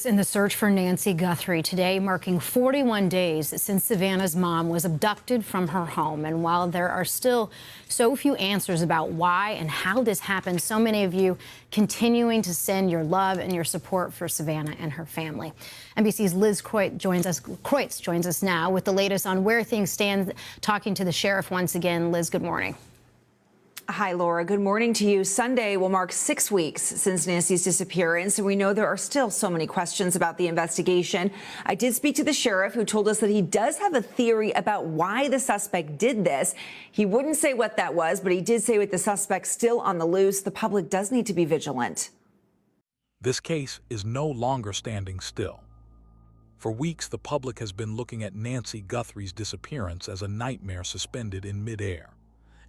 In the search for Nancy Guthrie today, marking 41 days since Savannah's mom was abducted from her home. And while there are still so few answers about why and how this happened, so many of you continuing to send your love and your support for Savannah and her family. NBC's Liz Kreutz joins us now with the latest on where things stand, talking to the sheriff once again. Liz, good morning. Hi, Laura. Good morning to you. Sunday will mark 6 weeks since Nancy's disappearance, and we know there are still so many questions about the investigation. I did speak to the sheriff, who told us that he does have a theory about why the suspect did this. He wouldn't say what that was, but he did say with the suspect still on the loose, the public does need to be vigilant. This case is no longer standing still. For weeks, the public has been looking at Nancy Guthrie's disappearance as a nightmare suspended in midair.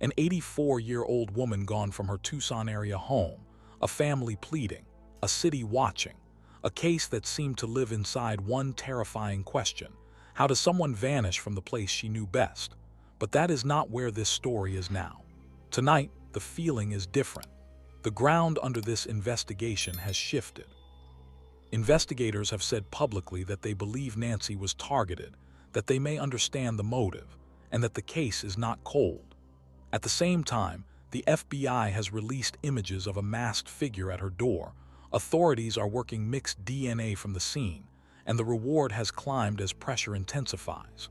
An 84-year-old woman gone from her Tucson-area home, a family pleading, a city watching, a case that seemed to live inside one terrifying question: how does someone vanish from the place she knew best? But that is not where this story is now. Tonight, the feeling is different. The ground under this investigation has shifted. Investigators have said publicly that they believe Nancy was targeted, that they may understand the motive, and that the case is not cold. At the same time, the FBI has released images of a masked figure at her door. Authorities are working mixed DNA from the scene, and the reward has climbed as pressure intensifies.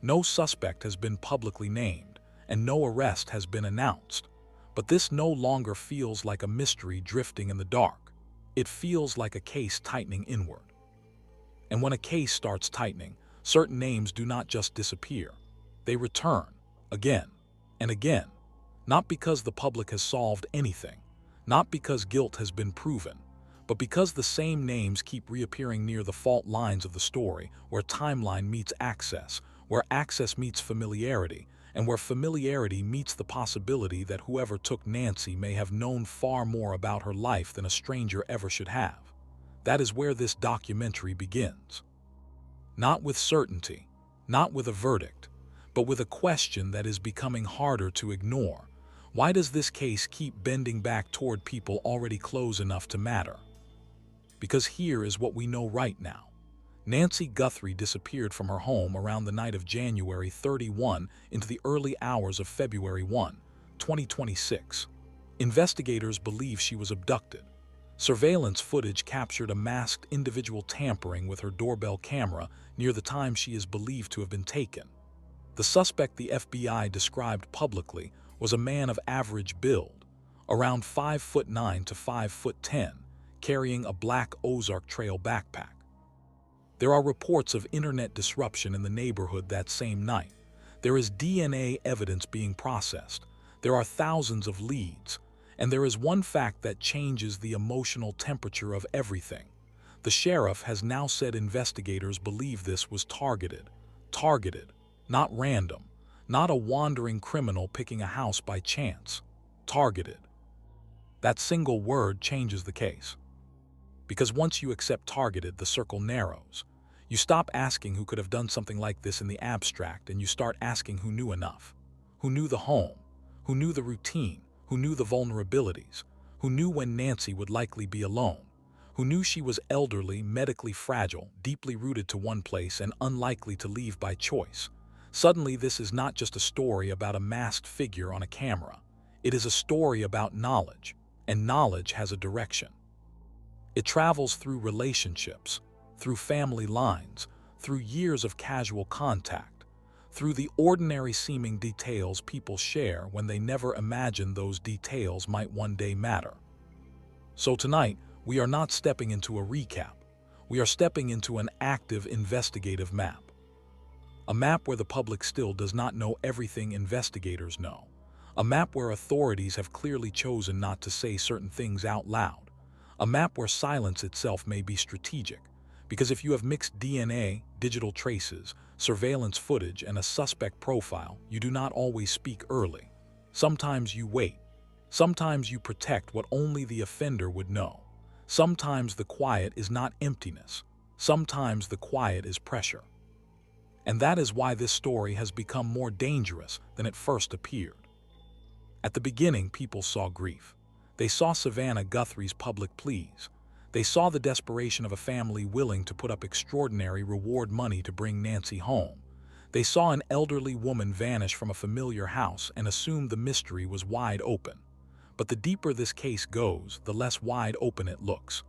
No suspect has been publicly named, and no arrest has been announced. But this no longer feels like a mystery drifting in the dark. It feels like a case tightening inward. And when a case starts tightening, certain names do not just disappear. They return, again and again, not because the public has solved anything, not because guilt has been proven, but because the same names keep reappearing near the fault lines of the story, where timeline meets access, where access meets familiarity, and where familiarity meets the possibility that whoever took Nancy may have known far more about her life than a stranger ever should have. That is where this documentary begins. Not with certainty, not with a verdict, but with a question that is becoming harder to ignore. Why does this case keep bending back toward people already close enough to matter? Because here is what we know right now. Nancy Guthrie disappeared from her home around the night of January 31 into the early hours of February 1, 2026. Investigators believe she was abducted. Surveillance footage captured a masked individual tampering with her doorbell camera near the time she is believed to have been taken. The suspect the FBI described publicly was a man of average build, around 5'9" to 5'10", carrying a black Ozark Trail backpack. There are reports of internet disruption in the neighborhood that same night. There is DNA evidence being processed. There are thousands of leads. And there is one fact that changes the emotional temperature of everything. The sheriff has now said investigators believe this was targeted. Targeted. Not random, not a wandering criminal picking a house by chance. Targeted. That single word changes the case. Because once you accept targeted, the circle narrows. You stop asking who could have done something like this in the abstract, and you start asking who knew enough. Who knew the home, who knew the routine, who knew the vulnerabilities, who knew when Nancy would likely be alone, who knew she was elderly, medically fragile, deeply rooted to one place, and unlikely to leave by choice. Suddenly, this is not just a story about a masked figure on a camera. It is a story about knowledge, and knowledge has a direction. It travels through relationships, through family lines, through years of casual contact, through the ordinary seeming details people share when they never imagined those details might one day matter. So tonight, we are not stepping into a recap. We are stepping into an active investigative map. A map where the public still does not know everything investigators know. A map where authorities have clearly chosen not to say certain things out loud. A map where silence itself may be strategic. Because if you have mixed DNA, digital traces, surveillance footage, and a suspect profile, you do not always speak early. Sometimes you wait. Sometimes you protect what only the offender would know. Sometimes the quiet is not emptiness. Sometimes the quiet is pressure. And that is why this story has become more dangerous than it first appeared. At the beginning, people saw grief. They saw Savannah Guthrie's public pleas. They saw the desperation of a family willing to put up extraordinary reward money to bring Nancy home. They saw an elderly woman vanish from a familiar house and assumed the mystery was wide open. But the deeper this case goes, the less wide open it looks.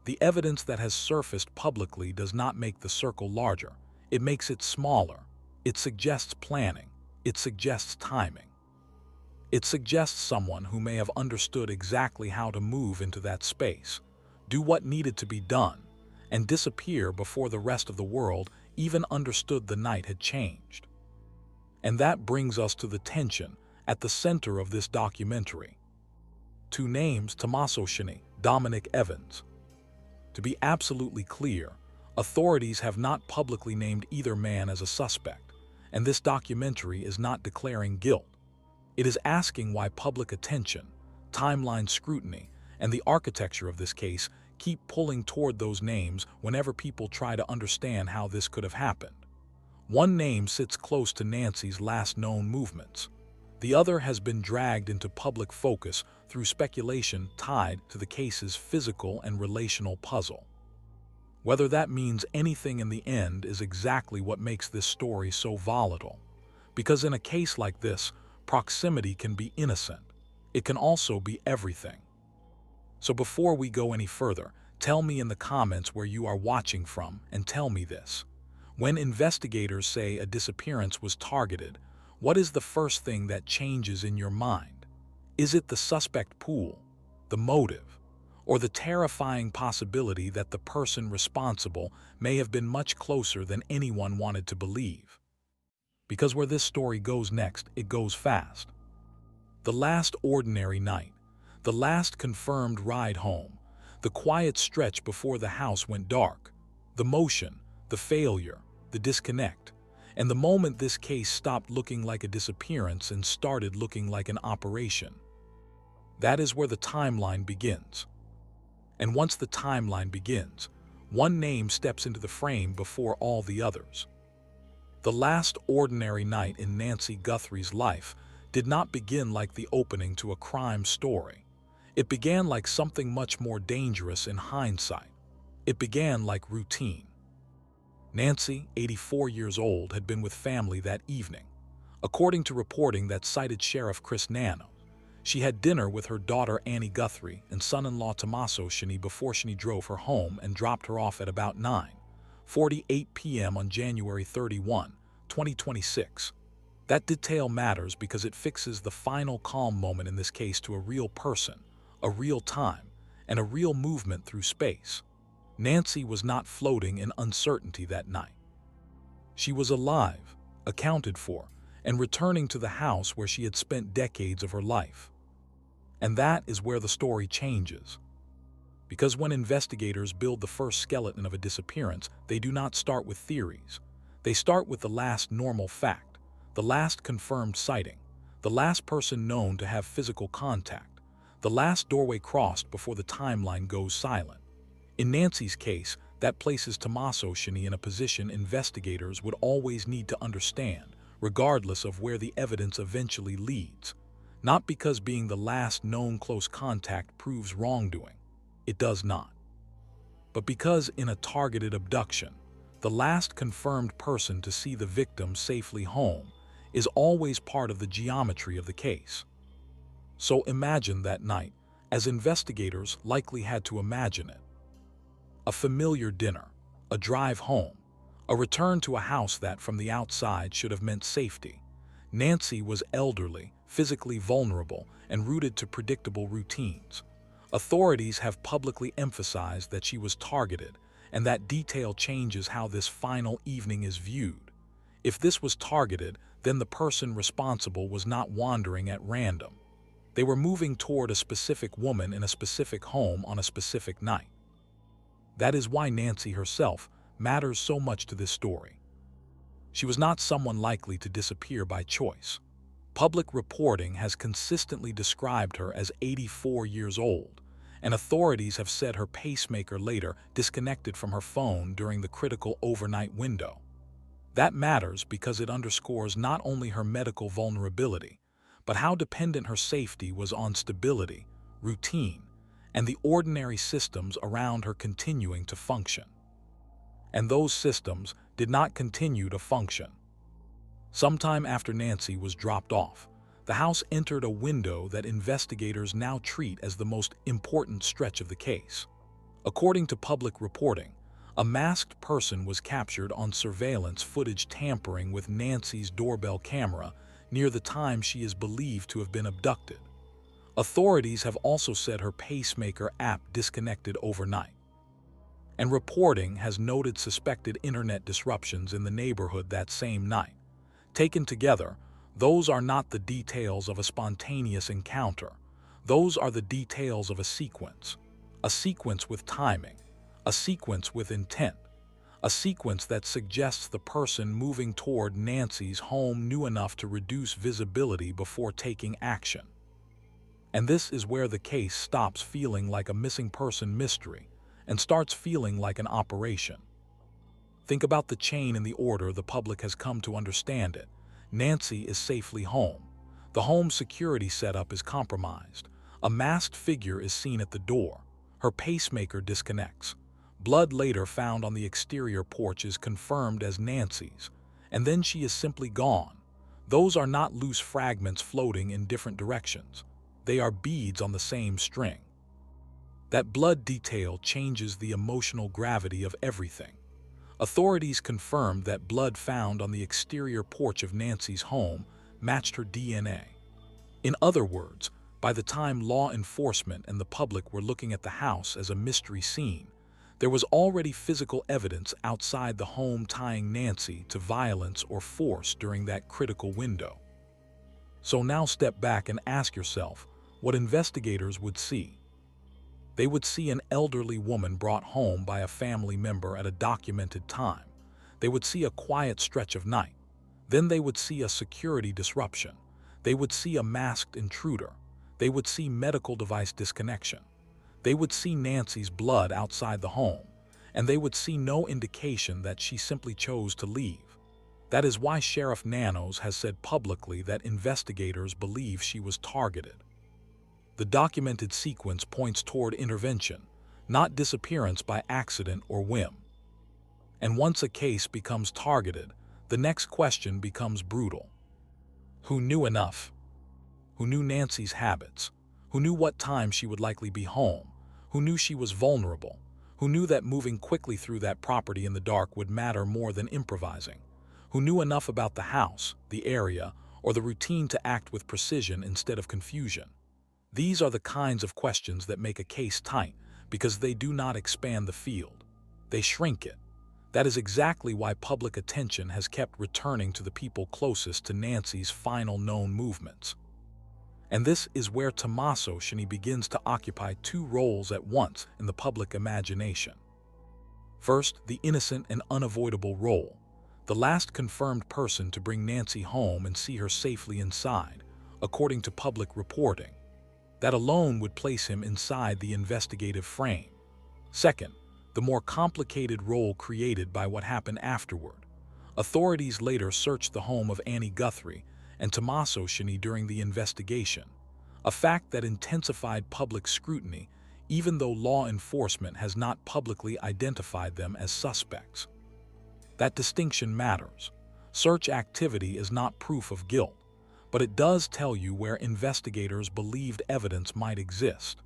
The evidence that has surfaced publicly does not make the circle larger. It makes it smaller. It suggests planning. It suggests timing. It suggests someone who may have understood exactly how to move into that space, do what needed to be done, and disappear before the rest of the world even understood the night had changed. And that brings us to the tension at the center of this documentary. Two names: Tommaso Cioni, Dominic Evans. To be absolutely clear, authorities have not publicly named either man as a suspect, and this documentary is not declaring guilt. It is asking why public attention, timeline scrutiny, and the architecture of this case keep pulling toward those names whenever people try to understand how this could have happened. One name sits close to Nancy's last known movements. The other has been dragged into public focus through speculation tied to the case's physical and relational puzzle. Whether that means anything in the end is exactly what makes this story so volatile. Because in a case like this, proximity can be innocent. It can also be everything. So before we go any further, tell me in the comments where you are watching from and tell me this. When investigators say a disappearance was targeted, what is the first thing that changes in your mind? Is it the suspect pool, the motive, or the terrifying possibility that the person responsible may have been much closer than anyone wanted to believe? Because where this story goes next, it goes fast. The last ordinary night, the last confirmed ride home, the quiet stretch before the house went dark, the motion, the failure, the disconnect, and the moment this case stopped looking like a disappearance and started looking like an operation. That is where the timeline begins. And once the timeline begins, one name steps into the frame before all the others. The last ordinary night in Nancy Guthrie's life did not begin like the opening to a crime story. It began like something much more dangerous in hindsight. It began like routine. Nancy, 84 years old, had been with family that evening. According to reporting that cited Sheriff Chris Nano, she had dinner with her daughter Annie Guthrie and son-in-law Tommaso Cioni before Cioni drove her home and dropped her off at about 9:48 p.m. on January 31, 2026. That detail matters because it fixes the final calm moment in this case to a real person, a real time, and a real movement through space. Nancy was not floating in uncertainty that night. She was alive, accounted for, and returning to the house where she had spent decades of her life. And that is where the story changes. Because when investigators build the first skeleton of a disappearance, they do not start with theories. They start with the last normal fact, the last confirmed sighting, the last person known to have physical contact, the last doorway crossed before the timeline goes silent. In Nancy's case, that places Tommaso Cioni in a position investigators would always need to understand, regardless of where the evidence eventually leads. Not because being the last known close contact proves wrongdoing. It does not. But because in a targeted abduction, the last confirmed person to see the victim safely home is always part of the geometry of the case. So imagine that night, as investigators likely had to imagine it. A familiar dinner, a drive home, a return to a house that from the outside should have meant safety. Nancy was elderly, physically vulnerable, and rooted to predictable routines. Authorities have publicly emphasized that she was targeted, and that detail changes how this final evening is viewed. If this was targeted, then the person responsible was not wandering at random. They were moving toward a specific woman in a specific home on a specific night. That is why Nancy herself matters so much to this story. She was not someone likely to disappear by choice. Public reporting has consistently described her as 84 years old, and authorities have said her pacemaker later disconnected from her phone during the critical overnight window. That matters because it underscores not only her medical vulnerability, but how dependent her safety was on stability, routine, and the ordinary systems around her continuing to function. And those systems did not continue to function. Sometime after Nancy was dropped off, the house entered a window that investigators now treat as the most important stretch of the case. According to public reporting, a masked person was captured on surveillance footage tampering with Nancy's doorbell camera near the time she is believed to have been abducted. Authorities have also said her pacemaker app disconnected overnight. And reporting has noted suspected internet disruptions in the neighborhood that same night. Taken together, those are not the details of a spontaneous encounter. Those are the details of a sequence with timing, a sequence with intent, a sequence that suggests the person moving toward Nancy's home knew enough to reduce visibility before taking action. And this is where the case stops feeling like a missing person mystery and starts feeling like an operation. Think about the chain and the order the public has come to understand it. Nancy is safely home. The home security setup is compromised. A masked figure is seen at the door. Her pacemaker disconnects. Blood later found on the exterior porch is confirmed as Nancy's, and then she is simply gone. Those are not loose fragments floating in different directions. They are beads on the same string. That blood detail changes the emotional gravity of everything. Authorities confirmed that blood found on the exterior porch of Nancy's home matched her DNA. In other words, by the time law enforcement and the public were looking at the house as a mystery scene, there was already physical evidence outside the home tying Nancy to violence or force during that critical window. So now step back and ask yourself what investigators would see. They would see an elderly woman brought home by a family member at a documented time. They would see a quiet stretch of night. Then they would see a security disruption. They would see a masked intruder. They would see medical device disconnection. They would see Nancy's blood outside the home, and they would see no indication that she simply chose to leave. That is why Sheriff Nanos has said publicly that investigators believe she was targeted. The documented sequence points toward intervention, not disappearance by accident or whim. And once a case becomes targeted, the next question becomes brutal. Who knew enough? Who knew Nancy's habits? Who knew what time she would likely be home? Who knew she was vulnerable? Who knew that moving quickly through that property in the dark would matter more than improvising? Who knew enough about the house, the area, or the routine to act with precision instead of confusion? These are the kinds of questions that make a case tight because they do not expand the field. They shrink it. That is exactly why public attention has kept returning to the people closest to Nancy's final known movements. And this is where Tommaso Cioni begins to occupy two roles at once in the public imagination. First, the innocent and unavoidable role, the last confirmed person to bring Nancy home and see her safely inside, according to public reporting. That alone would place him inside the investigative frame. Second, the more complicated role created by what happened afterward. Authorities later searched the home of Nancy Guthrie and Tommaso Cioni during the investigation, a fact that intensified public scrutiny even though law enforcement has not publicly identified them as suspects. That distinction matters. Search activity is not proof of guilt, but it does tell you where investigators believed evidence might exist.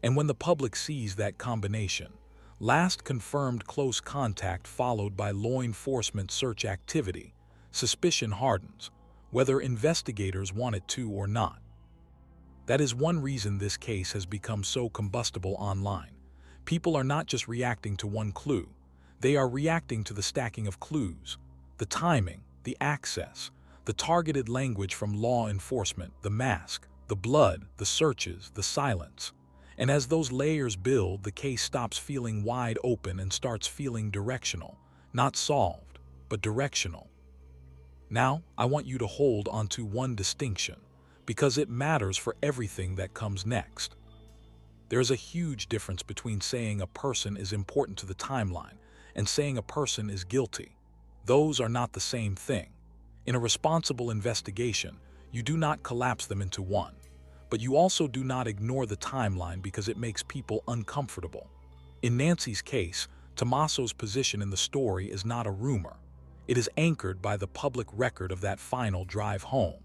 And when the public sees that combination, last confirmed close contact followed by law enforcement search activity, suspicion hardens, whether investigators want it to or not. That is one reason this case has become so combustible online. People are not just reacting to one clue, they are reacting to the stacking of clues, the timing, the access, the targeted language from law enforcement, the mask, the blood, the searches, the silence. And as those layers build, the case stops feeling wide open and starts feeling directional, not solved, but directional. Now, I want you to hold onto one distinction, because it matters for everything that comes next. There is a huge difference between saying a person is important to the timeline and saying a person is guilty. Those are not the same thing. In a responsible investigation, you do not collapse them into one, but you also do not ignore the timeline because it makes people uncomfortable. In Nancy's case, Tommaso's position in the story is not a rumor. It is anchored by the public record of that final drive home.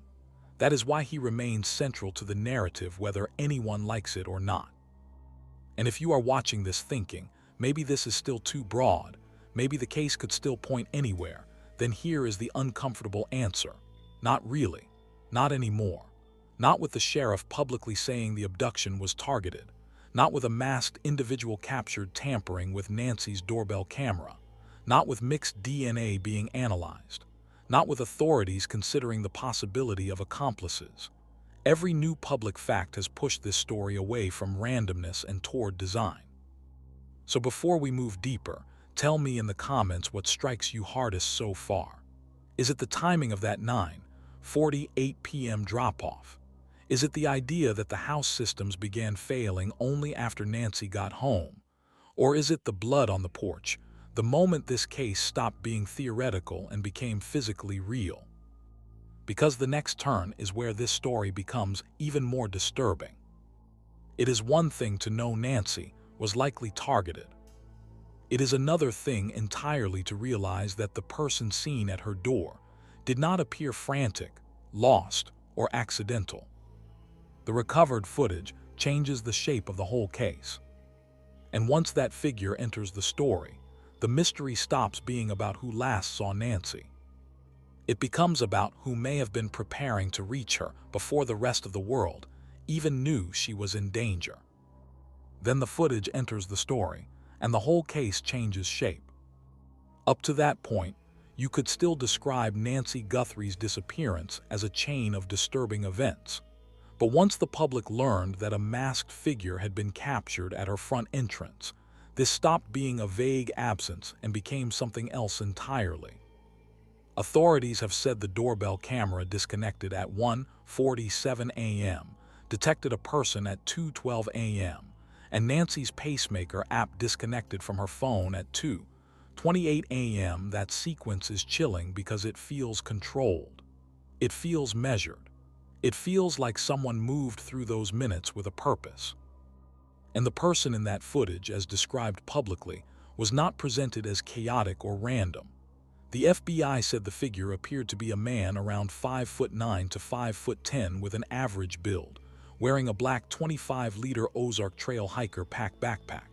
That is why he remains central to the narrative whether anyone likes it or not. And if you are watching this thinking, maybe this is still too broad, maybe the case could still point anywhere, then here is the uncomfortable answer. Not really. Not anymore. Not with the sheriff publicly saying the abduction was targeted. Not with a masked individual captured tampering with Nancy's doorbell camera. Not with mixed DNA being analyzed. Not with authorities considering the possibility of accomplices. Every new public fact has pushed this story away from randomness and toward design. So before we move deeper, tell me in the comments what strikes you hardest so far. Is it the timing of that 9:48 p.m. drop-off? Is it the idea that the house systems began failing only after Nancy got home? Or is it the blood on the porch, the moment this case stopped being theoretical and became physically real? Because the next turn is where this story becomes even more disturbing. It is one thing to know Nancy was likely targeted. It is another thing entirely to realize that the person seen at her door did not appear frantic, lost, or accidental. The recovered footage changes the shape of the whole case. And once that figure enters the story, the mystery stops being about who last saw Nancy. It becomes about who may have been preparing to reach her before the rest of the world even knew she was in danger. Then the footage enters the story, and the whole case changes shape. Up to that point, you could still describe Nancy Guthrie's disappearance as a chain of disturbing events. But once the public learned that a masked figure had been captured at her front entrance, this stopped being a vague absence and became something else entirely. Authorities have said the doorbell camera disconnected at 1:47 a.m., detected a person at 2:12 a.m., and Nancy's pacemaker app disconnected from her phone at 2:28 a.m. That sequence is chilling because it feels controlled. It feels measured. It feels like someone moved through those minutes with a purpose. And the person in that footage, as described publicly, was not presented as chaotic or random. The FBI said the figure appeared to be a man around 5'9" to 5'10" with an average build, wearing a black 25-liter Ozark Trail hiker pack backpack.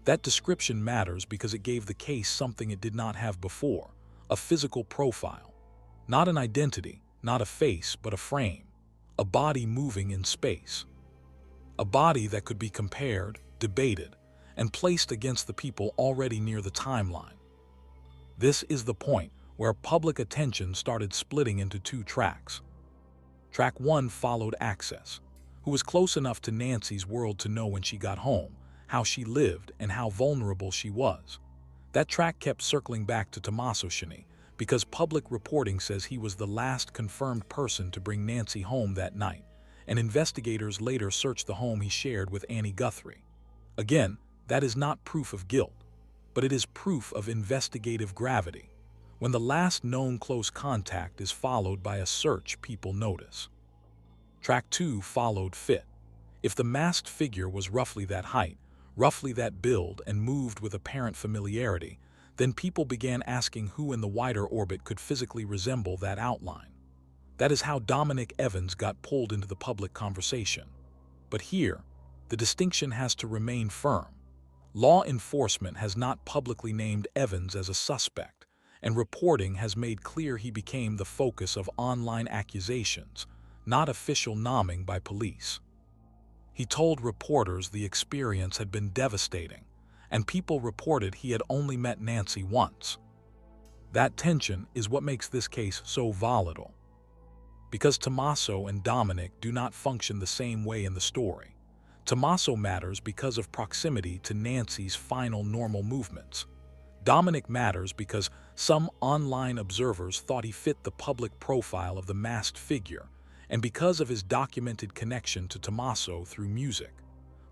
That description matters because it gave the case something it did not have before, a physical profile. Not an identity, not a face, but a frame. A body moving in space. A body that could be compared, debated, and placed against the people already near the timeline. This is the point where public attention started splitting into two tracks. Track 1 followed Access, who was close enough to Nancy's world to know when she got home, how she lived, and how vulnerable she was. That track kept circling back to Tommaso Cioni, because public reporting says he was the last confirmed person to bring Nancy home that night, and investigators later searched the home he shared with Nancy Guthrie. Again, that is not proof of guilt, but it is proof of investigative gravity. When the last known close contact is followed by a search, people notice. Track 2 followed Fit. If the masked figure was roughly that height, roughly that build, and moved with apparent familiarity, then people began asking who in the wider orbit could physically resemble that outline. That is how Dominic Evans got pulled into the public conversation. But here, the distinction has to remain firm. Law enforcement has not publicly named Evans as a suspect, and reporting has made clear he became the focus of online accusations, not official nomming by police. He told reporters the experience had been devastating, and people reported he had only met Nancy once. That tension is what makes this case so volatile. Because Tommaso and Dominic do not function the same way in the story. Tommaso matters because of proximity to Nancy's final normal movements. Dominic matters because some online observers thought he fit the public profile of the masked figure, and because of his documented connection to Tommaso through music.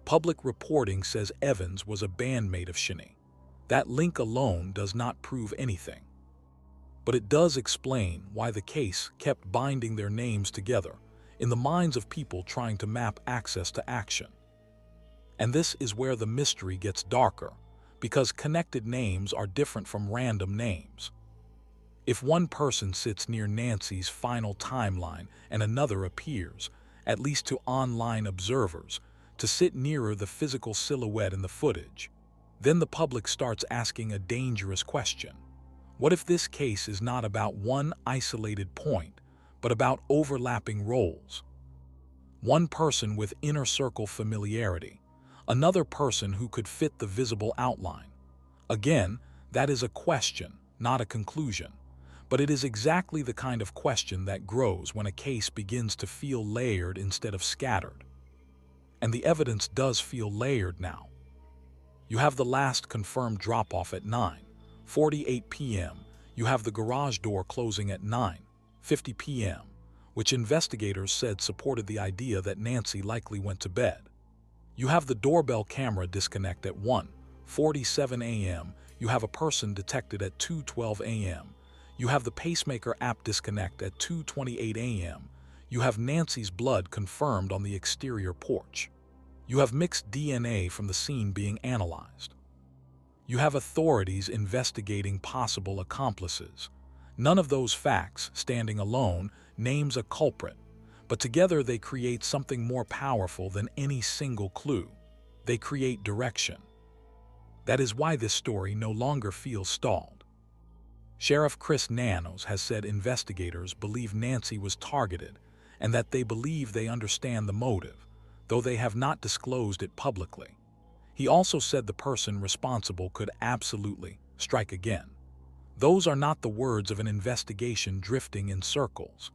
Public reporting says Evans was a bandmate of Cioni. That link alone does not prove anything. But it does explain why the case kept binding their names together. in the minds of people trying to map access to action. And this is where the mystery gets darker, because connected names are different from random names. If one person sits near Nancy's final timeline and another appears, at least to online observers, to sit nearer the physical silhouette in the footage, then the public starts asking a dangerous question. What if this case is not about one isolated point, but about overlapping roles? One person with inner circle familiarity, another person who could fit the visible outline. Again, that is a question, not a conclusion. But it is exactly the kind of question that grows when a case begins to feel layered instead of scattered. And the evidence does feel layered now. You have the last confirmed drop-off at 9:48 p.m. You have the garage door closing at 9:50 p.m., which investigators said supported the idea that Nancy likely went to bed. You have the doorbell camera disconnect at 1:47 a.m. You have a person detected at 2:12 a.m. You have the pacemaker app disconnect at 2:28 a.m. You have Nancy's blood confirmed on the exterior porch. You have mixed DNA from the scene being analyzed. You have authorities investigating possible accomplices. None of those facts, standing alone, names a culprit, but together they create something more powerful than any single clue. They create direction. That is why this story no longer feels stalled. Sheriff Chris Nanos has said investigators believe Nancy was targeted and that they believe they understand the motive, though they have not disclosed it publicly. He also said the person responsible could absolutely strike again. Those are not the words of an investigation drifting in circles.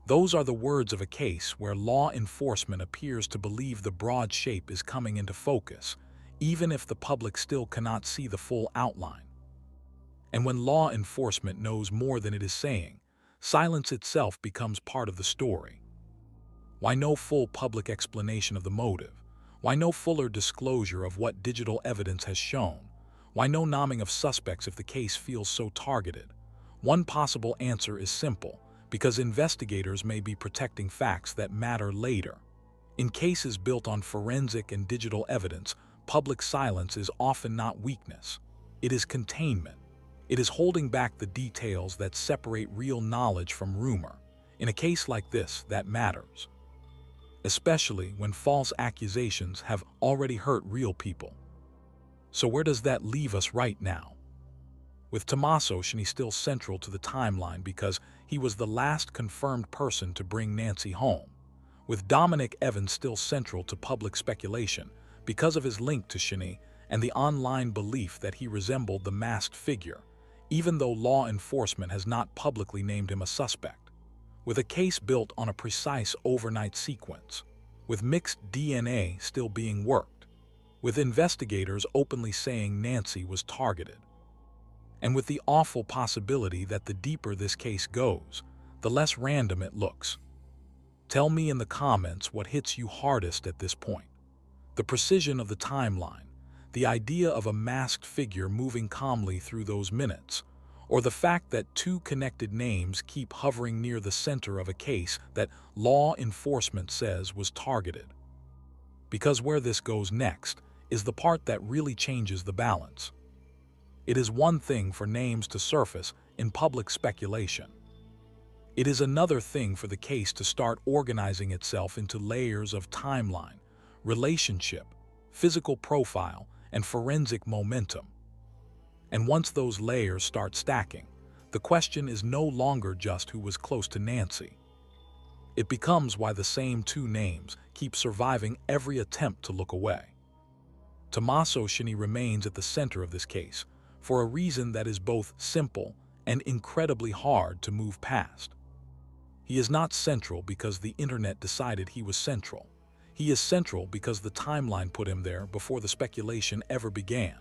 Those are the words of a case where law enforcement appears to believe the broad shape is coming into focus, even if the public still cannot see the full outline. And when law enforcement knows more than it is saying, silence itself becomes part of the story. Why no full public explanation of the motive? Why no fuller disclosure of what digital evidence has shown? Why no naming of suspects if the case feels so targeted? One possible answer is simple, because investigators may be protecting facts that matter later. In cases built on forensic and digital evidence, public silence is often not weakness. It is containment. It is holding back the details that separate real knowledge from rumor. In a case like this, that matters, especially when false accusations have already hurt real people. So where does that leave us right now? With Tommaso Cioni still central to the timeline because he was the last confirmed person to bring Nancy home. With Dominic Evans still central to public speculation because of his link to Cioni and the online belief that he resembled the masked figure, even though law enforcement has not publicly named him a suspect. With a case built on a precise overnight sequence, with mixed DNA still being worked, with investigators openly saying Nancy was targeted, and with the awful possibility that the deeper this case goes, the less random it looks. Tell me in the comments what hits you hardest at this point. The precision of the timeline, the idea of a masked figure moving calmly through those minutes, or the fact that two connected names keep hovering near the center of a case that law enforcement says was targeted. Because where this goes next is the part that really changes the balance. It is one thing for names to surface in public speculation. It is another thing for the case to start organizing itself into layers of timeline, relationship, physical profile, and forensic momentum. And once those layers start stacking, the question is no longer just who was close to Nancy. It becomes why the same two names keep surviving every attempt to look away. Tommaso Cioni remains at the center of this case for a reason that is both simple and incredibly hard to move past. He is not central because the internet decided he was central. He is central because the timeline put him there before the speculation ever began.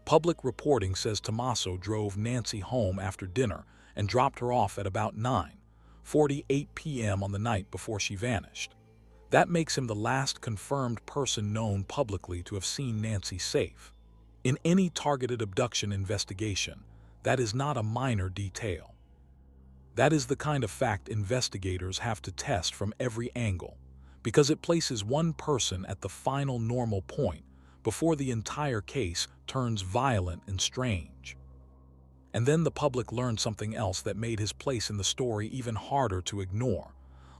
Public reporting says Tommaso drove Nancy home after dinner and dropped her off at about 9:48 p.m. on the night before she vanished. That makes him the last confirmed person known publicly to have seen Nancy safe. In any targeted abduction investigation, that is not a minor detail. That is the kind of fact investigators have to test from every angle, because it places one person at the final normal point before the entire case turns violent and strange. And then the public learned something else that made his place in the story even harder to ignore.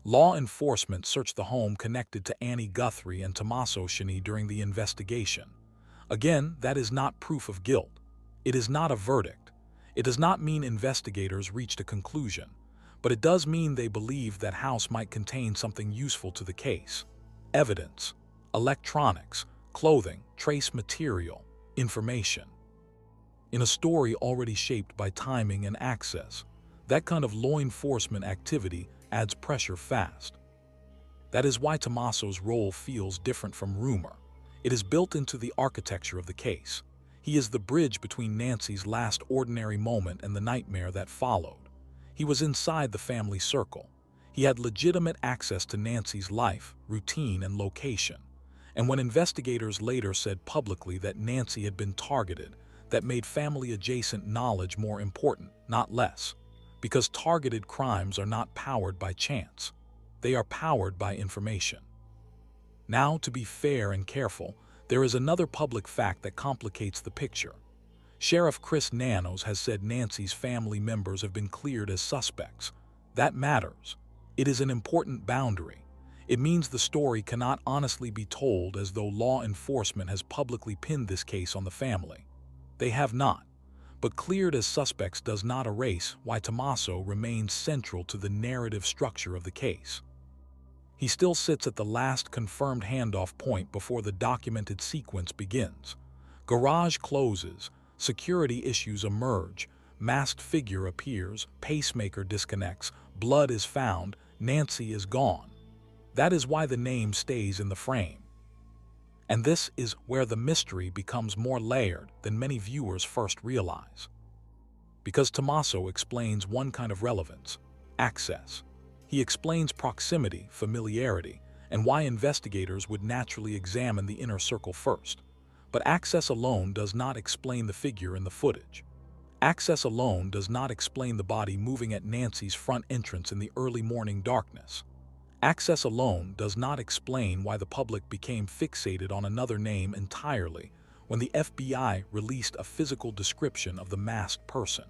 Law enforcement searched the home connected to Nancy Guthrie and Tommaso Cioni during the investigation. Again, that is not proof of guilt. It is not a verdict. It does not mean investigators reached a conclusion, but it does mean they believed that house might contain something useful to the case. Evidence, electronics, clothing, trace material, information. In a story already shaped by timing and access, that kind of law enforcement activity adds pressure fast. That is why Tommaso's role feels different from rumor. It is built into the architecture of the case. He is the bridge between Nancy's last ordinary moment and the nightmare that followed. He was inside the family circle. He had legitimate access to Nancy's life, routine, and location. And when investigators later said publicly that Nancy had been targeted, that made family-adjacent knowledge more important, not less. Because targeted crimes are not powered by chance. They are powered by information. Now, to be fair and careful, there is another public fact that complicates the picture. Sheriff Chris Nanos has said Nancy's family members have been cleared as suspects. That matters. It is an important boundary. It means the story cannot honestly be told as though law enforcement has publicly pinned this case on the family. They have not. But cleared as suspects does not erase why Tommaso remains central to the narrative structure of the case. He still sits at the last confirmed handoff point before the documented sequence begins. Garage closes, security issues emerge, masked figure appears, pacemaker disconnects, blood is found, Nancy is gone. That is why the name stays in the frame. And this is where the mystery becomes more layered than many viewers first realize. Because Tommaso explains one kind of relevance, access. He explains proximity, familiarity, and why investigators would naturally examine the inner circle first. But access alone does not explain the figure in the footage. Access alone does not explain the body moving at Nancy's front entrance in the early morning darkness. Access alone does not explain why the public became fixated on another name entirely when the FBI released a physical description of the masked person.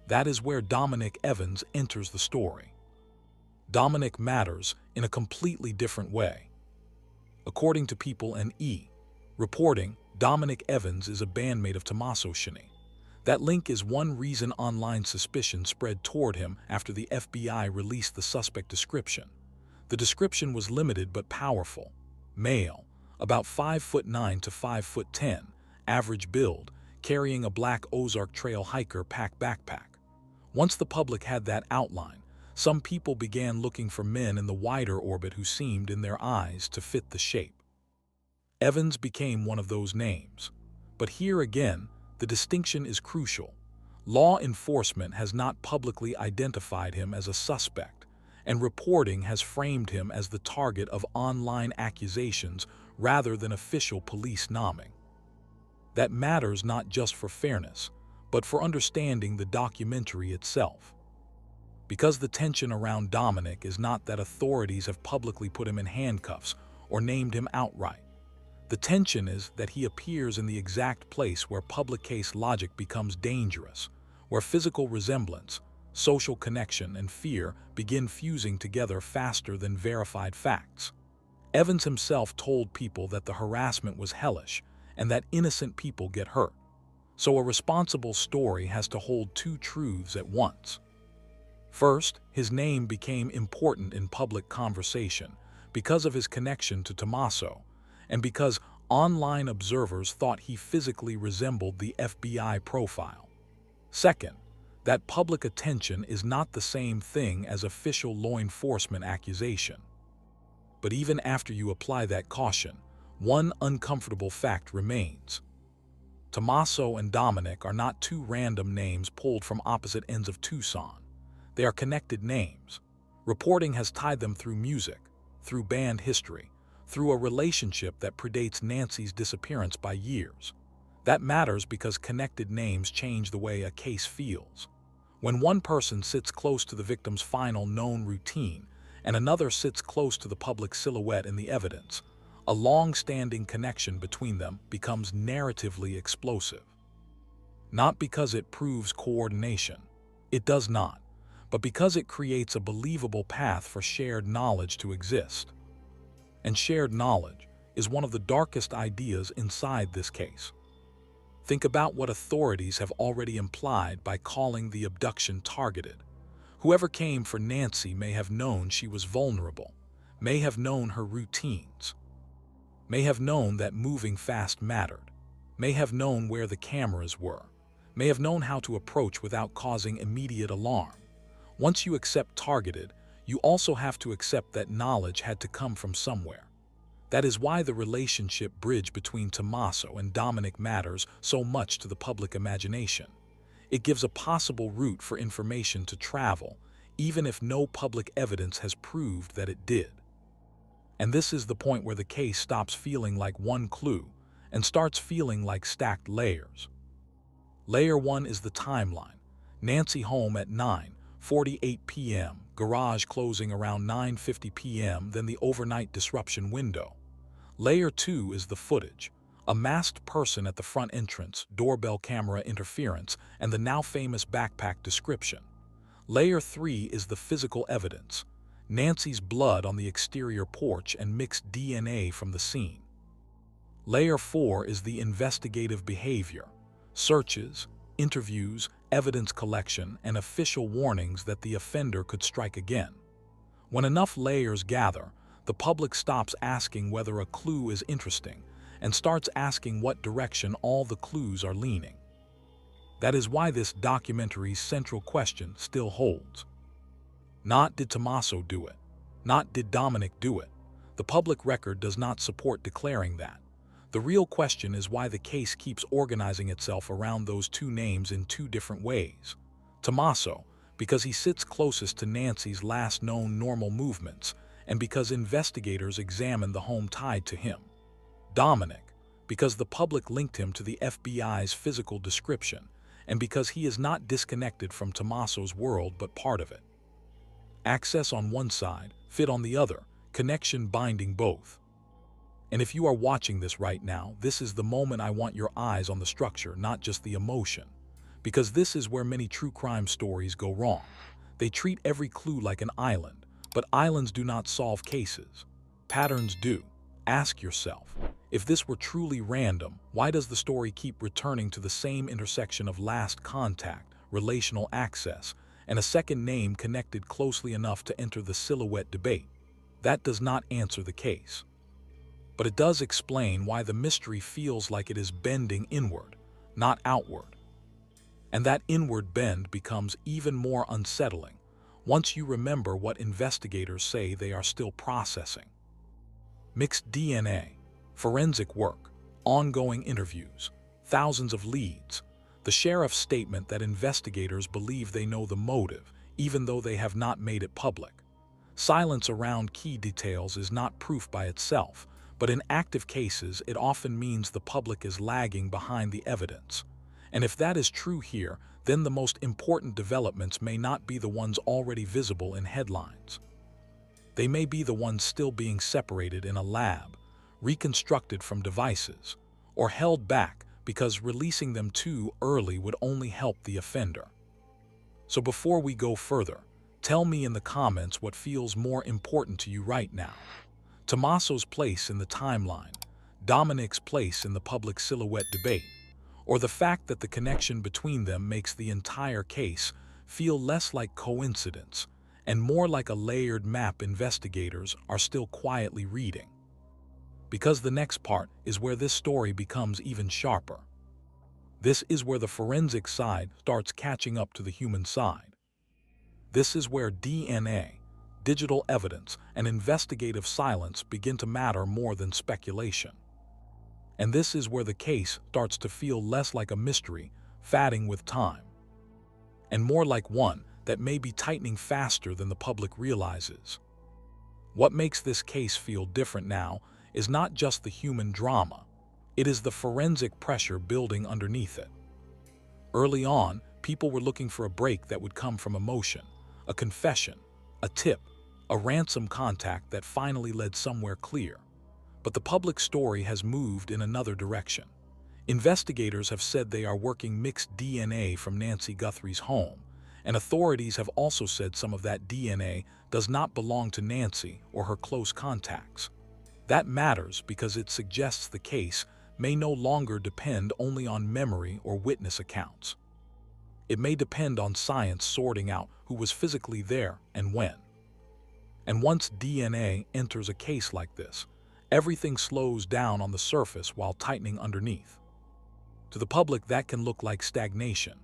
That is where Dominic Evans enters the story. Dominic matters in a completely different way. According to People and E! Reporting, Dominic Evans is a bandmate of Tommaso Cioni. That link is one reason online suspicion spread toward him after the FBI released the suspect description. The description was limited but powerful. Male, about 5'9" to 5'10", average build, carrying a black Ozark Trail hiker pack backpack. Once the public had that outline, some people began looking for men in the wider orbit who seemed, in their eyes, to fit the shape. Evans became one of those names. But here again, the distinction is crucial. Law enforcement has not publicly identified him as a suspect, and reporting has framed him as the target of online accusations rather than official police nomming. That matters not just for fairness, but for understanding the documentary itself. Because the tension around Dominic is not that authorities have publicly put him in handcuffs or named him outright. The tension is that he appears in the exact place where public case logic becomes dangerous, where physical resemblance, social connection, and fear begin fusing together faster than verified facts. Evans himself told people that the harassment was hellish and that innocent people get hurt. So a responsible story has to hold two truths at once. First, his name became important in public conversation because of his connection to Tommaso, and because online observers thought he physically resembled the FBI profile. Second, that public attention is not the same thing as official law enforcement accusation. But even after you apply that caution, one uncomfortable fact remains. Tommaso and Dominic are not two random names pulled from opposite ends of Tucson. They are connected names. Reporting has tied them through music, through band history, through a relationship that predates Nancy's disappearance by years. That matters because connected names change the way a case feels. When one person sits close to the victim's final known routine and another sits close to the public silhouette in the evidence, a long-standing connection between them becomes narratively explosive. Not because it proves coordination, it does not, but because it creates a believable path for shared knowledge to exist. And shared knowledge is one of the darkest ideas inside this case. Think about what authorities have already implied by calling the abduction targeted. Whoever came for Nancy may have known she was vulnerable, may have known her routines, may have known that moving fast mattered, may have known where the cameras were, may have known how to approach without causing immediate alarm. Once you accept targeted, you also have to accept that knowledge had to come from somewhere. That is why the relationship bridge between Tommaso and Dominic matters so much to the public imagination. It gives a possible route for information to travel, even if no public evidence has proved that it did. And this is the point where the case stops feeling like one clue and starts feeling like stacked layers. Layer 1 is the timeline. Nancy home at 9:48 p.m., garage closing around 9:50 p.m., then the overnight disruption window. Layer 2 is the footage. A masked person at the front entrance, doorbell camera interference, and the now famous backpack description. Layer 3 is the physical evidence. Nancy's blood on the exterior porch and mixed DNA from the scene. Layer 4 is the investigative behavior. Searches, interviews, evidence collection, and official warnings that the offender could strike again. When enough layers gather, the public stops asking whether a clue is interesting and starts asking what direction all the clues are leaning. That is why this documentary's central question still holds. Not did Tommaso do it, not did Dominic do it. The public record does not support declaring that. The real question is why the case keeps organizing itself around those two names in two different ways. Tommaso, because he sits closest to Nancy's last known normal movements, and because investigators examined the home tied to him. Dominic, because the public linked him to the FBI's physical description, and because he is not disconnected from Tommaso's world but part of it. Access on one side, fit on the other, connection binding both. And if you are watching this right now, this is the moment I want your eyes on the structure, not just the emotion. Because this is where many true crime stories go wrong. They treat every clue like an island, but islands do not solve cases. Patterns do. Ask yourself, if this were truly random, why does the story keep returning to the same intersection of last contact, relational access, and a second name connected closely enough to enter the silhouette debate? That does not answer the case. But it does explain why the mystery feels like it is bending inward, not outward. And that inward bend becomes even more unsettling once you remember what investigators say they are still processing. Mixed DNA, forensic work, ongoing interviews, thousands of leads, the sheriff's statement that investigators believe they know the motive, even though they have not made it public. Silence around key details is not proof by itself, but in active cases, it often means the public is lagging behind the evidence. And if that is true here, then the most important developments may not be the ones already visible in headlines. They may be the ones still being separated in a lab, reconstructed from devices, or held back because releasing them too early would only help the offender. So before we go further, tell me in the comments what feels more important to you right now. Tommaso's place in the timeline, Dominic's place in the public silhouette debate, or the fact that the connection between them makes the entire case feel less like coincidence and more like a layered map investigators are still quietly reading. Because the next part is where this story becomes even sharper. This is where the forensic side starts catching up to the human side. This is where DNA, digital evidence, and investigative silence begin to matter more than speculation. And this is where the case starts to feel less like a mystery, fading with time, and more like one that may be tightening faster than the public realizes. What makes this case feel different now is not just the human drama, it is the forensic pressure building underneath it. Early on, People were looking for a break that would come from emotion, a confession, a tip, a ransom contact that finally led somewhere clear. But the public story has moved in another direction. Investigators have said they are working mixed DNA from Nancy Guthrie's home, and authorities have also said some of that DNA does not belong to Nancy or her close contacts. That matters because it suggests the case may no longer depend only on memory or witness accounts. It may depend on science sorting out who was physically there and when. And once DNA enters a case like this, everything slows down on the surface while tightening underneath. To the public, that can look like stagnation.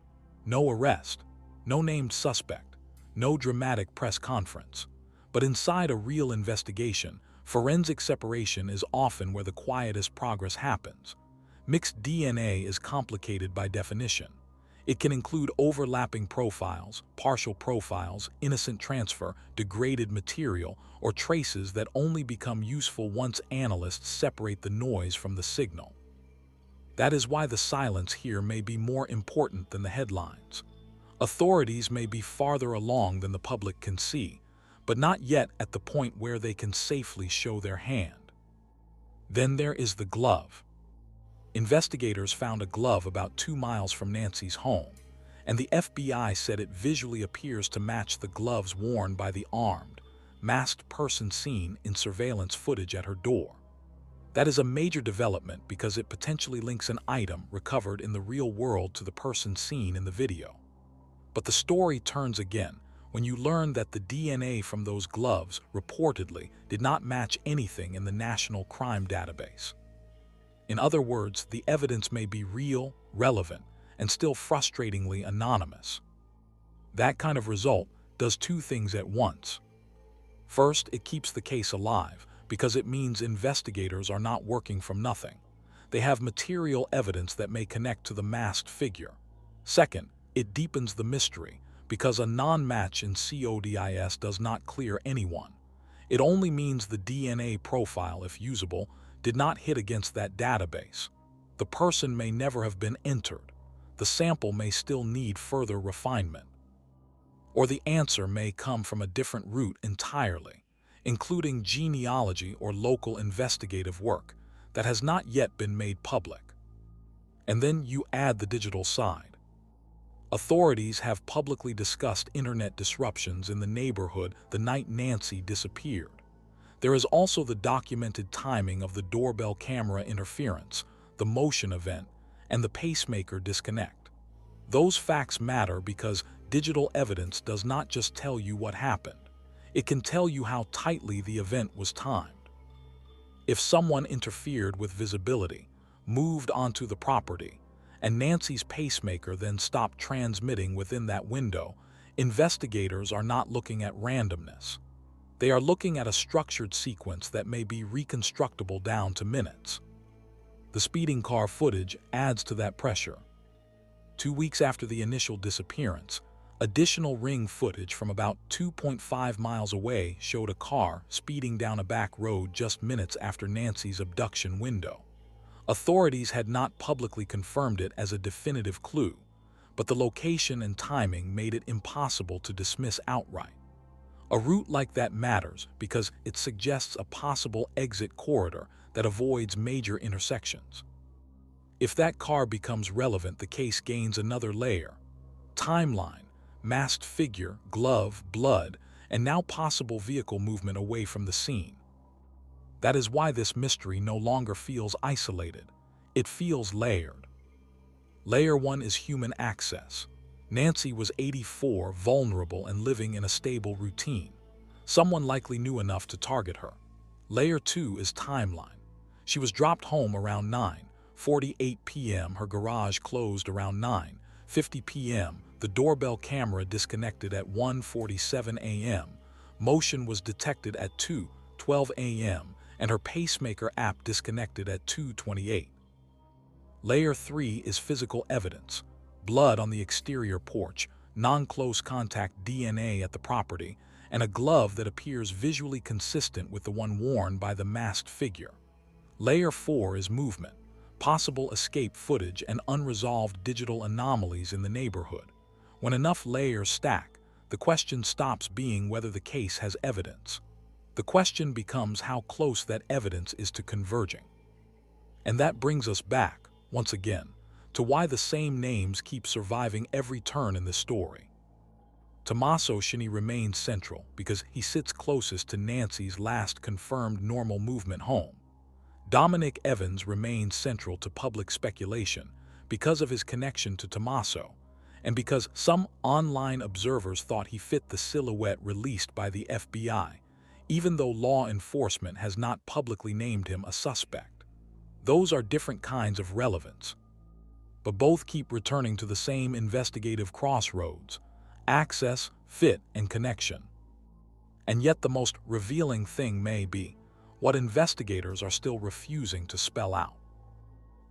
No arrest, no named suspect, no dramatic press conference. But inside a real investigation, forensic separation is often where the quietest progress happens. Mixed DNA is complicated by definition. It can include overlapping profiles, partial profiles, innocent transfer, degraded material, or traces that only become useful once analysts separate the noise from the signal. That is why the silence here may be more important than the headlines. Authorities may be farther along than the public can see, but not yet at the point where they can safely show their hand. Then there is the glove. Investigators found a glove about 2 miles from Nancy's home, and the FBI said it visually appears to match the gloves worn by the armed, masked person seen in surveillance footage at her door. That is a major development because it potentially links an item recovered in the real world to the person seen in the video. But the story turns again when you learn that the DNA from those gloves reportedly did not match anything in the National Crime Database. In other words, the evidence may be real, relevant, and still frustratingly anonymous. That kind of result does 2 things at once. First, it keeps the case alive because it means investigators are not working from nothing. They have material evidence that may connect to the masked figure. Second, it deepens the mystery because a non-match in CODIS does not clear anyone. It only means the DNA profile, if usable, did not hit against that database. The person may never have been entered. The sample may still need further refinement. Or the answer may come from a different route entirely, including genealogy or local investigative work that has not yet been made public. And then you add the digital side. Authorities have publicly discussed internet disruptions in the neighborhood the night Nancy disappeared. There is also the documented timing of the doorbell camera interference, the motion event, and the pacemaker disconnect. Those facts matter because digital evidence does not just tell you what happened. It can tell you how tightly the event was timed. If someone interfered with visibility, moved onto the property, and Nancy's pacemaker then stopped transmitting within that window, investigators are not looking at randomness. They are looking at a structured sequence that may be reconstructible down to minutes. The speeding car footage adds to that pressure. 2 weeks after the initial disappearance, additional ring footage from about 2.5 miles away showed a car speeding down a back road just minutes after Nancy's abduction window. Authorities had not publicly confirmed it as a definitive clue, but the location and timing made it impossible to dismiss outright. A route like that matters because it suggests a possible exit corridor that avoids major intersections. If that car becomes relevant, the case gains another layer: timeline, masked figure, glove, blood, and now possible vehicle movement away from the scene. That is why this mystery no longer feels isolated. It feels layered. Layer 1 is human access. Nancy was 84, vulnerable, and living in a stable routine. Someone likely knew enough to target her. Layer 2 is timeline. She was dropped home around 9:48 p.m. Her garage closed around 9:50 p.m. The doorbell camera disconnected at 1:47 a.m. Motion was detected at 2:12 a.m. and her pacemaker app disconnected at 2:28. Layer 3 is physical evidence. Blood on the exterior porch, non-close contact DNA at the property, and a glove that appears visually consistent with the one worn by the masked figure. Layer 4 is movement, possible escape footage, and unresolved digital anomalies in the neighborhood. When enough layers stack, the question stops being whether the case has evidence. The question becomes how close that evidence is to converging. And that brings us back, once again, to why the same names keep surviving every turn in the story. Tommaso Cioni remains central because he sits closest to Nancy's last confirmed normal movement home. Dominic Evans remains central to public speculation because of his connection to Tommaso, and because some online observers thought he fit the silhouette released by the FBI, even though law enforcement has not publicly named him a suspect. Those are different kinds of relevance, but both keep returning to the same investigative crossroads: access, fit, and connection. And yet the most revealing thing may be what investigators are still refusing to spell out.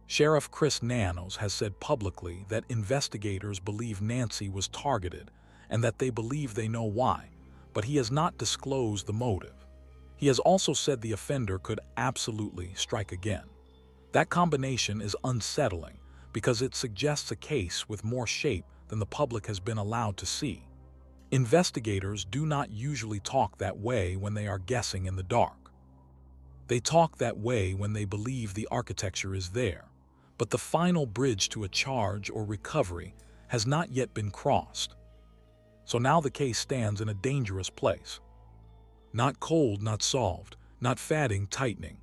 Sheriff Chris Nanos has said publicly that investigators believe Nancy was targeted and that they believe they know why, but he has not disclosed the motive. He has also said the offender could absolutely strike again. That combination is unsettling because it suggests a case with more shape than the public has been allowed to see. Investigators do not usually talk that way when they are guessing in the dark. They talk that way when they believe the architecture is there, but the final bridge to a charge or recovery has not yet been crossed. So now the case stands in a dangerous place. Not cold, not solved, not fading, tightening.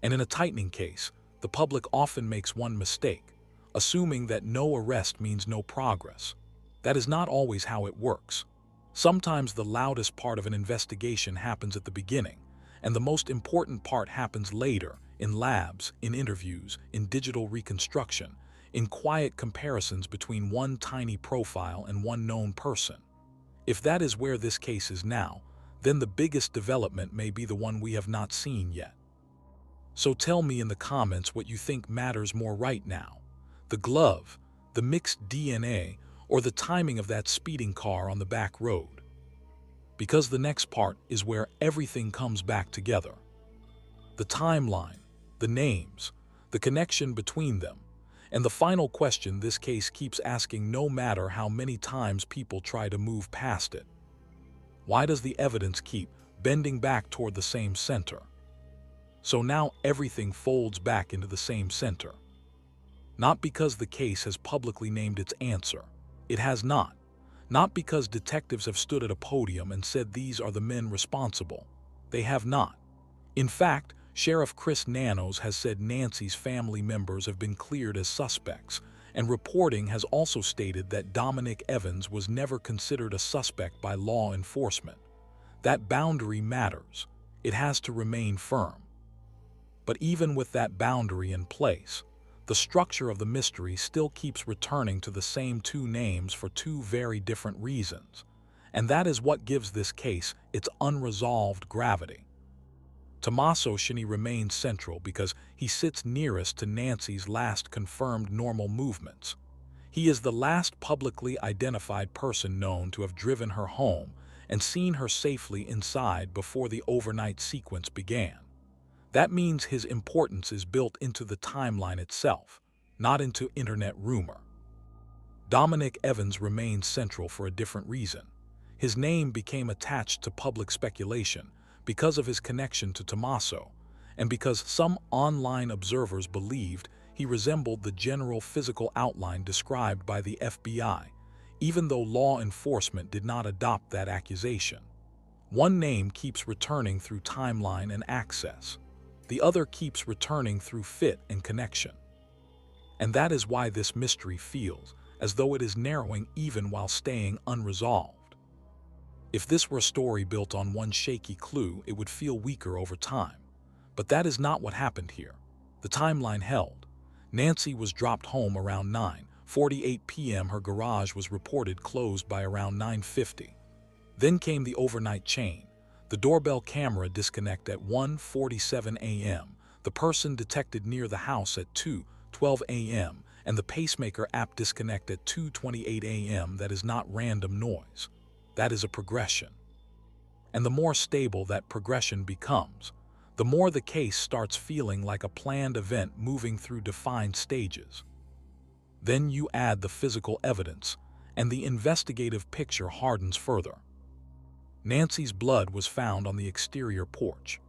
And in a tightening case, the public often makes one mistake, assuming that no arrest means no progress. That is not always how it works. Sometimes the loudest part of an investigation happens at the beginning, and the most important part happens later, in labs, in interviews, in digital reconstruction, in quiet comparisons between one tiny profile and one known person. If that is where this case is now, then the biggest development may be the one we have not seen yet. So tell me in the comments what you think matters more right now: the glove, the mixed DNA, or the timing of that speeding car on the back road. Because the next part is where everything comes back together. The timeline, the names, the connection between them, and the final question this case keeps asking no matter how many times people try to move past it. Why does the evidence keep bending back toward the same center? So now everything folds back into the same center. Not because the case has publicly named its answer. It has not. Not because detectives have stood at a podium and said these are the men responsible. They have not. In fact, Sheriff Chris Nanos has said Nancy's family members have been cleared as suspects, and reporting has also stated that Dominic Evans was never considered a suspect by law enforcement. That boundary matters. It has to remain firm. But even with that boundary in place, the structure of the mystery still keeps returning to the same two names for two very different reasons. And that is what gives this case its unresolved gravity. Tommaso Cioni remains central because he sits nearest to Nancy's last confirmed normal movements. He is the last publicly identified person known to have driven her home and seen her safely inside before the overnight sequence began. That means his importance is built into the timeline itself, not into internet rumor. Dominic Evans remains central for a different reason. His name became attached to public speculation because of his connection to Tommaso, and because some online observers believed he resembled the general physical outline described by the FBI, even though law enforcement did not adopt that accusation. One name keeps returning through timeline and access. The other keeps returning through fit and connection. And that is why this mystery feels as though it is narrowing even while staying unresolved. If this were a story built on one shaky clue, it would feel weaker over time. But that is not what happened here. The timeline held. Nancy was dropped home around 9:48 p.m. Her garage was reported closed by around 9:50. Then came the overnight chain. The doorbell camera disconnect at 1:47 a.m., the person detected near the house at 2:12 a.m., and the pacemaker app disconnect at 2:28 a.m. That is not random noise. That is a progression. And the more stable that progression becomes, the more the case starts feeling like a planned event moving through defined stages. Then you add the physical evidence, and the investigative picture hardens further. Nancy's blood was found on the exterior porch.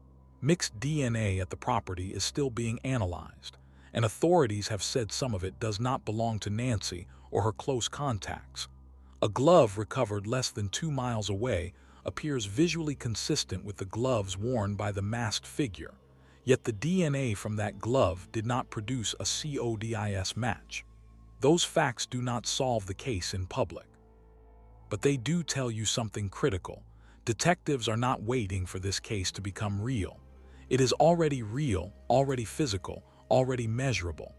Mixed DNA at the property is still being analyzed, and authorities have said some of it does not belong to Nancy or her close contacts. A glove recovered less than 2 miles away appears visually consistent with the gloves worn by the masked figure, yet the DNA from that glove did not produce a CODIS match. Those facts do not solve the case in public. But they do tell you something critical. Detectives are not waiting for this case to become real. It is already real, already physical, already measurable.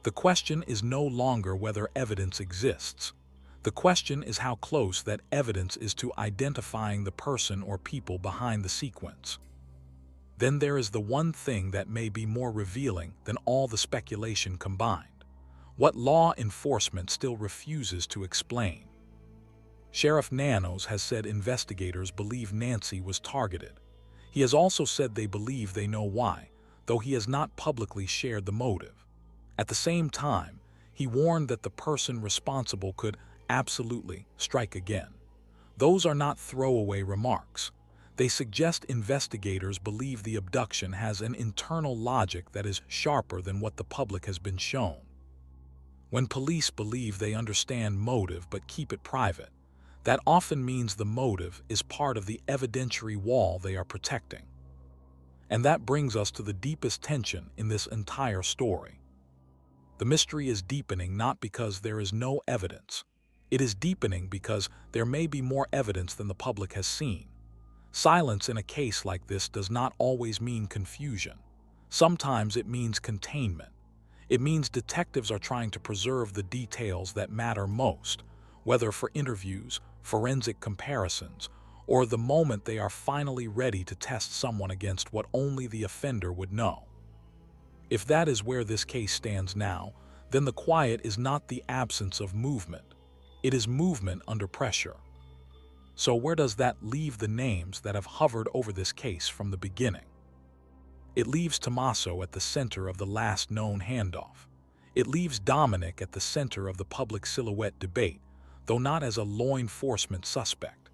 The question is no longer whether evidence exists. The question is how close that evidence is to identifying the person or people behind the sequence. Then there is the one thing that may be more revealing than all the speculation combined. What law enforcement still refuses to explain. Sheriff Nanos has said investigators believe Nancy was targeted. He has also said they believe they know why, though he has not publicly shared the motive. At the same time, he warned that the person responsible could absolutely strike again. Those are not throwaway remarks. They suggest investigators believe the abduction has an internal logic that is sharper than what the public has been shown. When police believe they understand motive but keep it private, that often means the motive is part of the evidentiary wall they are protecting. And that brings us to the deepest tension in this entire story. The mystery is deepening not because there is no evidence. It is deepening because there may be more evidence than the public has seen. Silence in a case like this does not always mean confusion. Sometimes it means containment. It means detectives are trying to preserve the details that matter most, whether for interviews, forensic comparisons, or the moment they are finally ready to test someone against what only the offender would know. If that is where this case stands now, then the quiet is not the absence of movement. It is movement under pressure. So where does that leave the names that have hovered over this case from the beginning? It leaves Tommaso at the center of the last known handoff. It leaves Dominic at the center of the public silhouette debate, though not as a law enforcement suspect.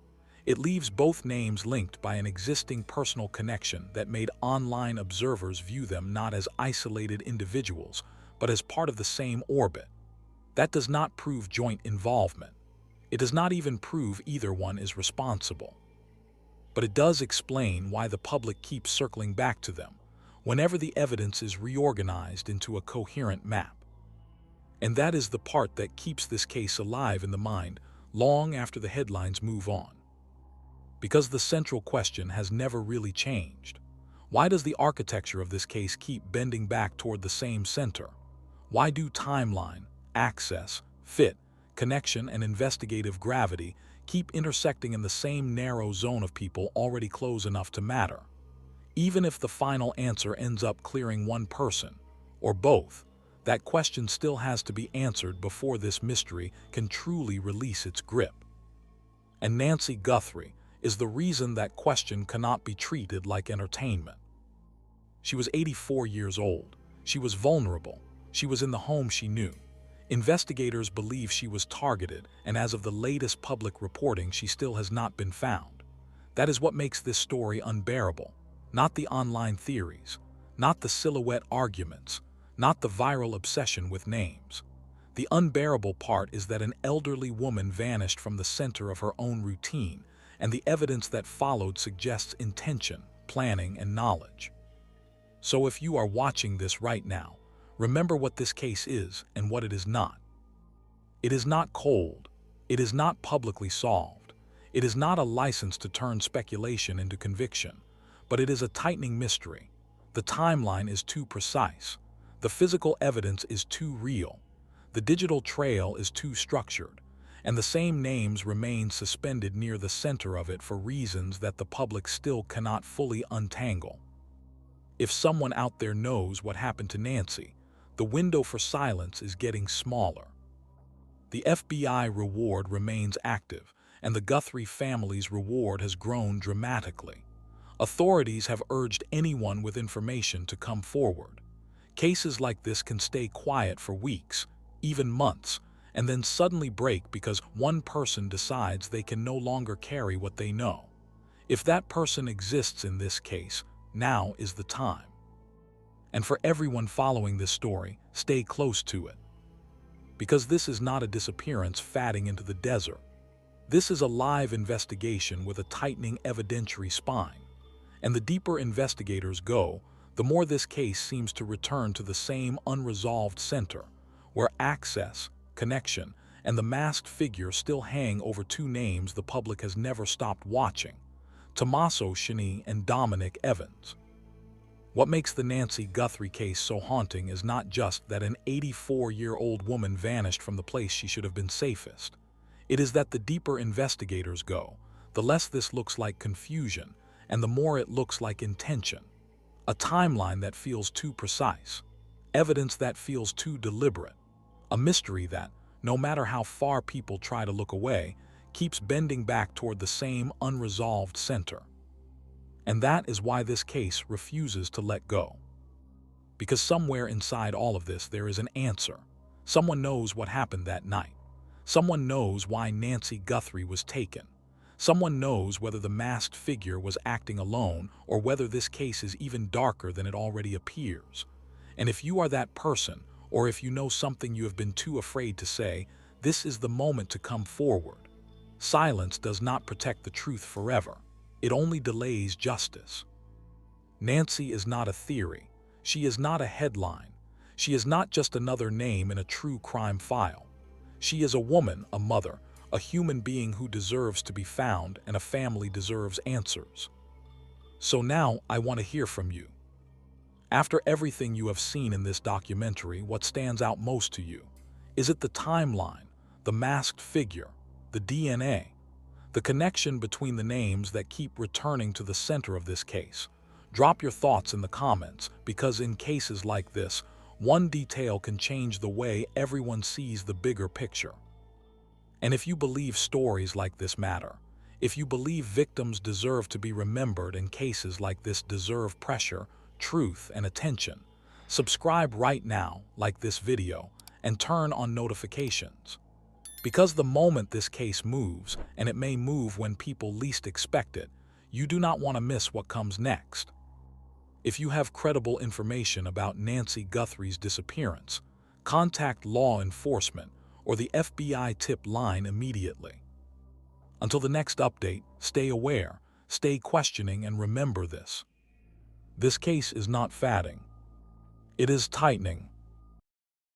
It leaves both names linked by an existing personal connection that made online observers view them not as isolated individuals, but as part of the same orbit. That does not prove joint involvement. It does not even prove either one is responsible. But it does explain why the public keeps circling back to them whenever the evidence is reorganized into a coherent map. And that is the part that keeps this case alive in the mind long after the headlines move on. Because the central question has never really changed. Why does the architecture of this case keep bending back toward the same center? Why do timeline, access, fit, connection, and investigative gravity keep intersecting in the same narrow zone of people already close enough to matter? Even if the final answer ends up clearing one person, or both, that question still has to be answered before this mystery can truly release its grip. And Nancy Guthrie is the reason that question cannot be treated like entertainment. She was 84 years old. She was vulnerable. She was in the home she knew. Investigators believe she was targeted, and as of the latest public reporting, she still has not been found. That is what makes this story unbearable. Not the online theories, not the silhouette arguments, not the viral obsession with names. The unbearable part is that an elderly woman vanished from the center of her own routine, and the evidence that followed suggests intention, planning, and knowledge. So if you are watching this right now, remember what this case is and what it is not. It is not cold. It is not publicly solved. It is not a license to turn speculation into conviction, but it is a tightening mystery. The timeline is too precise. The physical evidence is too real. The digital trail is too structured, and the same names remain suspended near the center of it for reasons that the public still cannot fully untangle. If someone out there knows what happened to Nancy, the window for silence is getting smaller. The FBI reward remains active, and the Guthrie family's reward has grown dramatically. Authorities have urged anyone with information to come forward. Cases like this can stay quiet for weeks, even months, and then suddenly break because one person decides they can no longer carry what they know. If that person exists in this case, now is the time. And for everyone following this story, stay close to it. Because this is not a disappearance fading into the desert. This is a live investigation with a tightening evidentiary spine. And the deeper investigators go, the more this case seems to return to the same unresolved center, where access, connection, and the masked figure still hang over two names the public has never stopped watching: Tommaso Cioni and Dominic Evans. What makes the Nancy Guthrie case so haunting is not just that an 84-year-old woman vanished from the place she should have been safest. It is that the deeper investigators go, the less this looks like confusion, and the more it looks like intention. A timeline that feels too precise, evidence that feels too deliberate, a mystery that, no matter how far people try to look away, keeps bending back toward the same unresolved center. And that is why this case refuses to let go. Because somewhere inside all of this there is an answer. Someone knows what happened that night. Someone knows why Nancy Guthrie was taken. Someone knows whether the masked figure was acting alone or whether this case is even darker than it already appears. And if you are that person, or if you know something you have been too afraid to say, this is the moment to come forward. Silence does not protect the truth forever. It only delays justice. Nancy is not a theory. She is not a headline. She is not just another name in a true crime file. She is a woman, a mother, a human being who deserves to be found, and a family deserves answers. So now I want to hear from you. After everything you have seen in this documentary, what stands out most to you? Is it the timeline, the masked figure, the DNA, the connection between the names that keep returning to the center of this case? Drop your thoughts in the comments, because in cases like this, one detail can change the way everyone sees the bigger picture. And if you believe stories like this matter, if you believe victims deserve to be remembered and cases like this deserve pressure, truth, and attention, subscribe right now, like this video, and turn on notifications. Because the moment this case moves, and it may move when people least expect it, you do not want to miss what comes next. If you have credible information about Nancy Guthrie's disappearance, contact law enforcement or the FBI tip line immediately. Until the next update, stay aware, stay questioning, and remember this. This case is not fading. It is tightening.